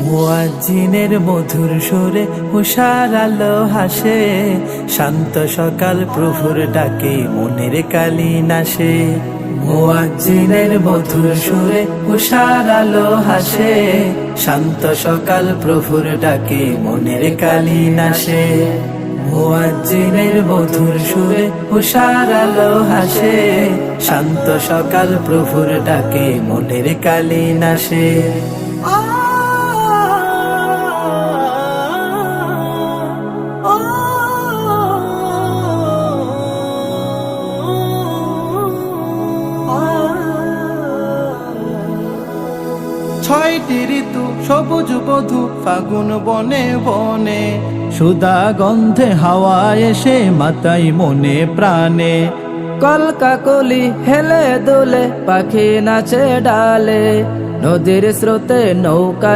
মুয়াজ্জিনের মধুর সুরে উষার আলো হাসে, শান্ত সকাল প্রভুর ডাকে মনের কালি নাশে। মুয়াজ্জিনের মধুর সুরে উষার আলো হাসে, শান্ত সকাল প্রভুর ডাকে মনের কালি নাশে। মুয়াজ্জিনের মধুর সুরে উষার আলো হাসে, শান্ত সকাল প্রভুর ডাকে মনের কালি নাশে। ছয়টি ঋতু সবুজ বধু ফাগুন বনে বনে, সুধা গন্ধে হাওয়া এসে মাতাই মনে প্রাণে। কলকাকলি হেলে দোলে পাখি নাচে ডালে, নদীর স্রোতে নৌকা